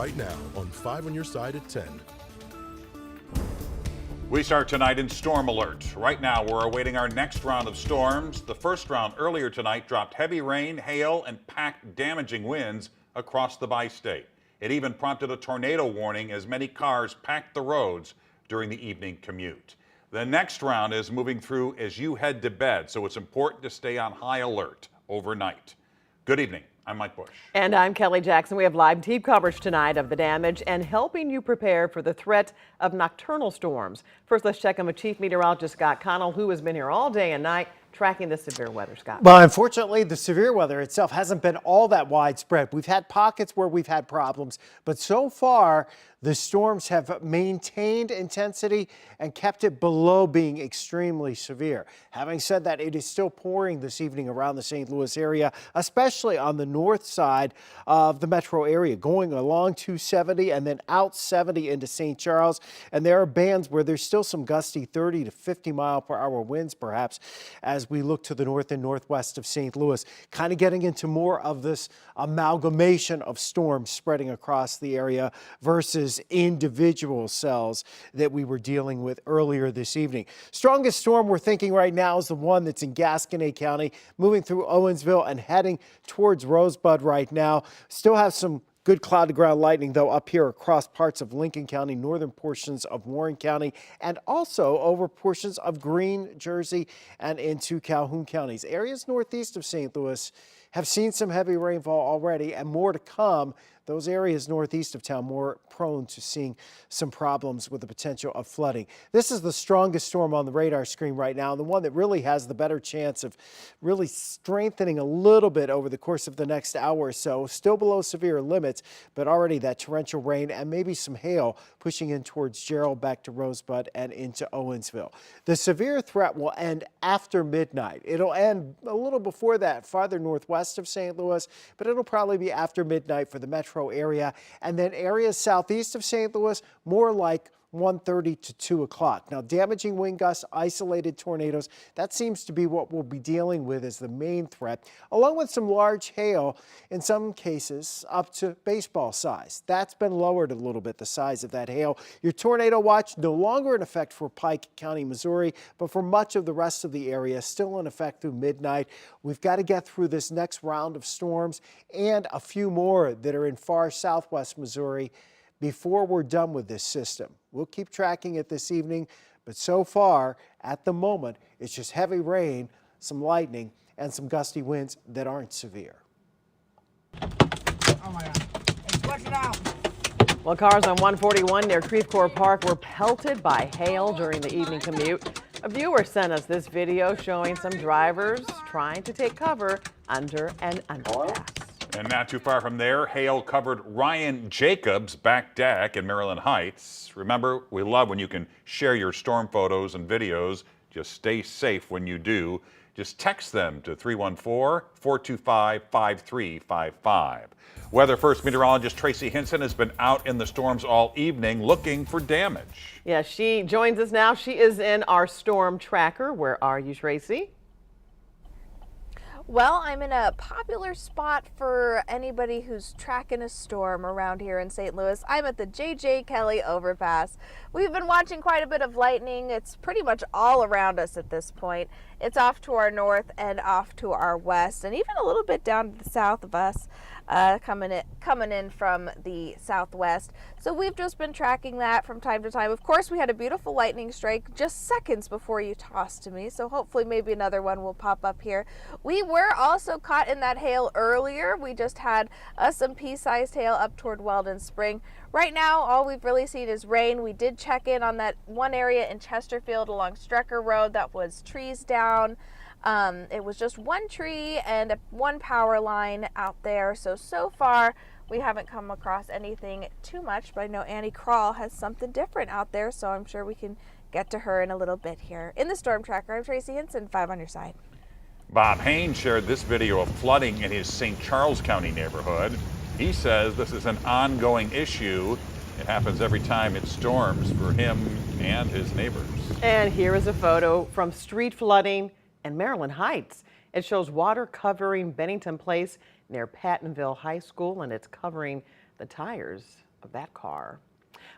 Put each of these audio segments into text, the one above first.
Right now on 5 on your side at 10. We start tonight in storm alert. Right now, we're awaiting our next round of storms. The first round earlier tonight dropped heavy rain, hail, and packed damaging winds across the bi-state. It even prompted a tornado warning as many cars packed the roads during the evening commute. The next round is moving through as you head to bed, so it's important to stay on high alert overnight. Good evening. I'm Mike Bush. And I'm Kelly Jackson. We have live team coverage tonight of the damage and helping you prepare for the threat of nocturnal storms. First, let's check in with Chief Meteorologist Scott Connell, who has been here all day and night tracking the severe weather. Scott. Well, unfortunately, the severe weather itself hasn't been all that widespread. We've had pockets where we've had problems, but so far the storms have maintained intensity and kept it below being extremely severe. Having said that, it is still pouring this evening around the St. Louis area, especially on the north side of the metro area, going along 270 and then out 70 into St. Charles. And there are bands where there's still some gusty 30 to 50 mile per hour winds, perhaps, as we look to the north and northwest of St. Louis, kind of getting into more of this amalgamation of storms spreading across the area versus individual cells that we were dealing with earlier this evening. Strongest storm we're thinking right now is the one that's in Gasconade County, moving through Owensville and heading towards Rosebud right now. Still have some good cloud to ground lightning, though, up here across parts of Lincoln County, northern portions of Warren County, and also over portions of Greene, Jersey, and into Calhoun counties. Areas northeast of St. Louis have seen some heavy rainfall already and more to come. Those areas northeast of town more prone to seeing some problems with the potential of flooding. This is the strongest storm on the radar screen right now, and the one that really has the better chance of really strengthening a little bit over the course of the next hour or so. Still below severe limits, but already that torrential rain and maybe some hail pushing in towards Gerald, back to Rosebud and into Owensville. The severe threat will end after midnight. It'll end a little before that, farther northwest of St. Louis, but it'll probably be after midnight for the metro area, and then areas southeast of St. Louis, more like 1:30 to 2 o'clock. Now, damaging wind gusts, isolated tornadoes, that seems to be what we'll be dealing with as the main threat, along with some large hail, in some cases up to baseball size. That's been lowered a little bit, the size of that hail. Your tornado watch no longer in effect for Pike County, Missouri, but for much of the rest of the area, still in effect through midnight. We've got to get through this next round of storms and a few more that are in far southwest Missouri before we're done with this system. We'll keep tracking it this evening, but so far, at the moment, it's just heavy rain, some lightning, and some gusty winds that aren't severe. Oh my God. Hey, flush it out. Well, cars on 141 near Creve Coeur Park were pelted by hail during the evening commute. A viewer sent us this video showing some drivers trying to take cover under an underpass. And not too far from there, hail covered Ryan Jacobs' back deck in Maryland Heights. Remember, we love when you can share your storm photos and videos. Just stay safe when you do. Just text them to 314-425-5355. Weather First meteorologist Tracy Hinson has been out in the storms all evening looking for damage. Yeah, she joins us now. She is in our storm tracker. Where are you, Tracy? Well, I'm in a popular spot for anybody who's tracking a storm around here in St. Louis. I'm at the J.J. Kelly overpass. We've been watching quite a bit of lightning. It's pretty much all around us at this point. It's off to our north and off to our west, and even a little bit down to the south of us, coming in from the southwest. So we've just been tracking that from time to time. Of course, we had a beautiful lightning strike just seconds before you tossed to me, so hopefully maybe another one will pop up here. We were also caught in that hail earlier. We just had some pea-sized hail up toward Weldon Spring. Right now, all we've really seen is rain. We did check in on that one area in Chesterfield along Strecker Road that was trees down. It was just one tree and one power line out there. So far, we haven't come across anything too much, but I know Annie Crawl has something different out there, so I'm sure we can get to her in a little bit here. In the Storm Tracker, I'm Tracy Hinson, 5 on your side. Bob Haynes shared this video of flooding in his St. Charles County neighborhood. He says this is an ongoing issue. It happens every time it storms for him and his neighbors. And here is a photo from street flooding in Maryland Heights. It shows water covering Bennington Place near Pattonville High School, and it's covering the tires of that car.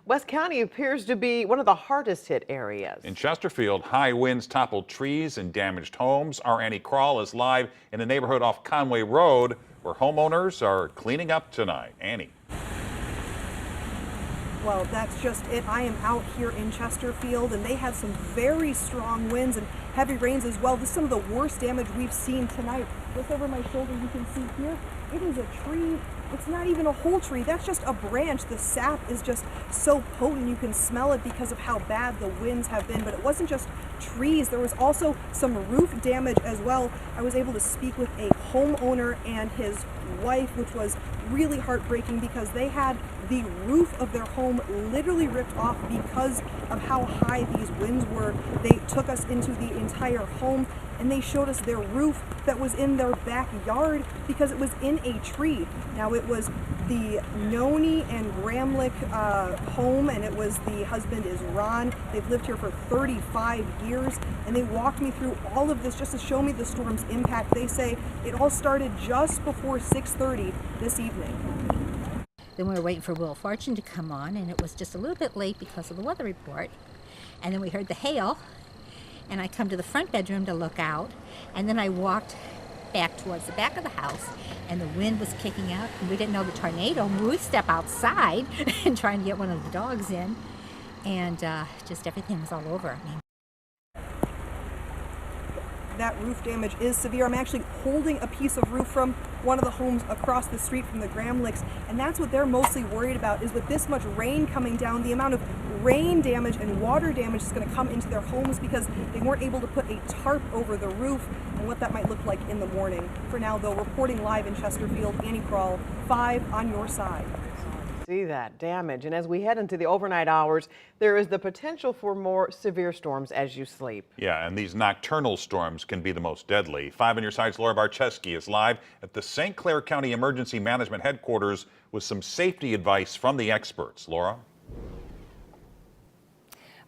West County appears to be one of the hardest hit areas. In Chesterfield, high winds toppled trees and damaged homes. Our Annie Krall is live in a neighborhood off Conway Road where homeowners are cleaning up tonight. Annie. Well, that's just it. I am out here in Chesterfield, and they had some very strong winds and heavy rains as well. This is some of the worst damage we've seen tonight. Just over my shoulder, you can see here, it is a tree. It's not even a whole tree. That's just a branch. The sap is just so potent. You can smell it because of how bad the winds have been. But it wasn't just trees. There was also some roof damage as well. I was able to speak with a homeowner and his wife, which was really heartbreaking because they had the roof of their home literally ripped off because of how high these winds were. They took us into the entire home and they showed us their roof that was in their backyard because it was in a tree. Now it was the Noni and Gramlich home, and it was the husband is Ron. They've lived here for 35 years, and they walked me through all of this just to show me the storm's impact. They say it all started just before 6:30 this evening. Then we were waiting for Wheel of Fortune to come on, and it was just a little bit late because of the weather report. And then we heard the hail, and I come to the front bedroom to look out, and then I walked back towards the back of the house, and the wind was kicking out, and we didn't know the tornado. We step outside and trying to get one of the dogs in, and just everything was all over. I mean, that roof damage is severe. I'm actually holding a piece of roof from one of the homes across the street from the Gramlichs, and that's what they're mostly worried about, is with this much rain coming down, the amount of rain damage and water damage is going to come into their homes because they weren't able to put a tarp over the roof, and what that might look like in the morning. For now, though, reporting live in Chesterfield, Annie Krall, 5 on your side. See that damage. And as we head into the overnight hours, there is the potential for more severe storms as you sleep. Yeah, and these nocturnal storms can be the most deadly. 5 on your side's Laura Barczewski is live at the St. Clair County Emergency Management Headquarters with some safety advice from the experts. Laura?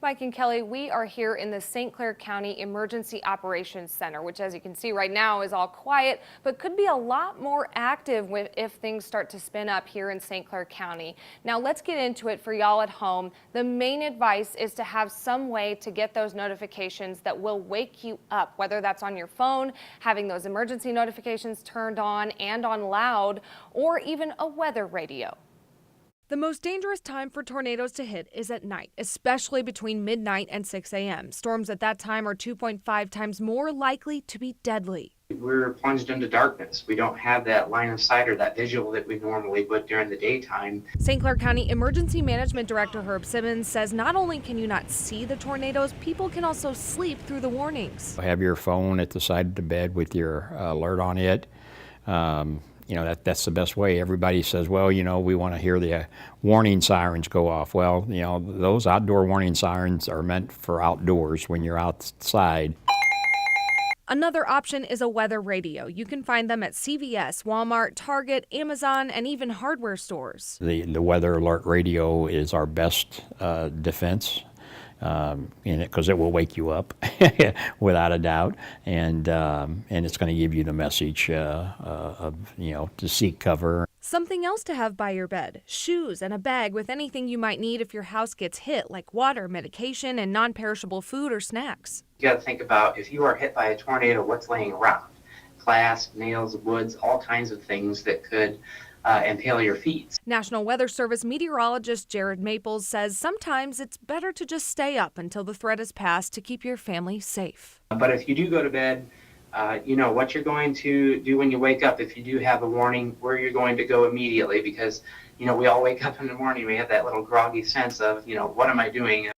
Mike and Kelly, we are here in the St. Clair County Emergency Operations Center, which, as you can see right now, is all quiet, but could be a lot more active if things start to spin up here in St. Clair County. Now, let's get into it for y'all at home. The main advice is to have some way to get those notifications that will wake you up, whether that's on your phone, having those emergency notifications turned on and on loud, or even a weather radio. The most dangerous time for tornadoes to hit is at night, especially between midnight and 6 a.m. Storms at that time are 2.5 times more likely to be deadly. We're plunged into darkness. We don't have that line of sight or that visual that we normally would during the daytime. St. Clair County Emergency Management Director Herb Simmons says not only can you not see the tornadoes, people can also sleep through the warnings. Have your phone at the side of the bed with your alert on it. You know, that's the best way. Everybody says, well, you know, we want to hear the warning sirens go off. Well, you know, those outdoor warning sirens are meant for outdoors when you're outside. Another option is a weather radio. You can find them at CVS, Walmart, Target, Amazon, and even hardware stores. The weather alert radio is our best defense. In it, because it will wake you up without a doubt, and it's going to give you the message of, you know, to seek cover. Something else to have by your bed: shoes and a bag with anything you might need if your house gets hit, like water, medication, and non-perishable food or snacks. You got to think about, if you are hit by a tornado, what's laying around? Glass, nails, woods, all kinds of things that could impale your feet. National Weather Service meteorologist Jared Maples says sometimes it's better to just stay up until the threat is past to keep your family safe. But if you do go to bed, you know what you're going to do when you wake up. If you do have a warning, where you're going to go immediately, because, you know, we all wake up in the morning, we have that little groggy sense of, you know, what am I doing?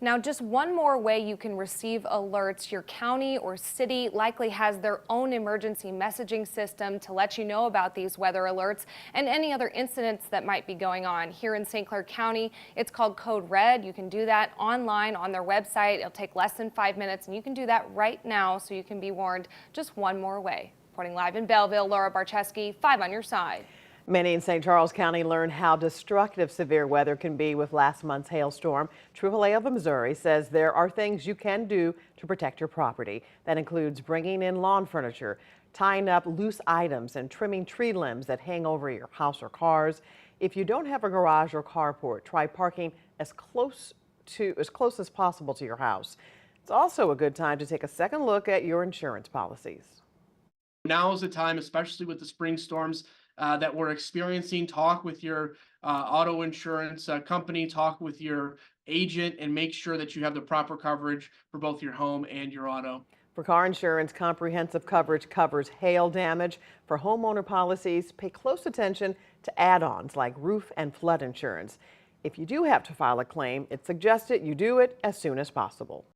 Now, just one more way you can receive alerts. Your county or city likely has their own emergency messaging system to let you know about these weather alerts and any other incidents that might be going on. Here in St. Clair County, it's called Code Red. You can do that online on their website. It'll take less than 5 minutes, and you can do that right now so you can be warned. Just one more way. Reporting live in Belleville, Laura Barczewski, 5 on your side. Many in St. Charles County learned how destructive severe weather can be with last month's hailstorm. AAA of Missouri says there are things you can do to protect your property. That includes bringing in lawn furniture, tying up loose items and trimming tree limbs that hang over your house or cars. If you don't have a garage or carport, try parking as close as possible to your house. It's also a good time to take a second look at your insurance policies. Now is the time, especially with the spring storms that we're experiencing. Talk with your auto insurance company, talk with your agent, and make sure that you have the proper coverage for both your home and your auto. For car insurance, comprehensive coverage covers hail damage. For homeowner policies, pay close attention to add-ons like roof and flood insurance. If you do have to file a claim, it's suggested you do it as soon as possible.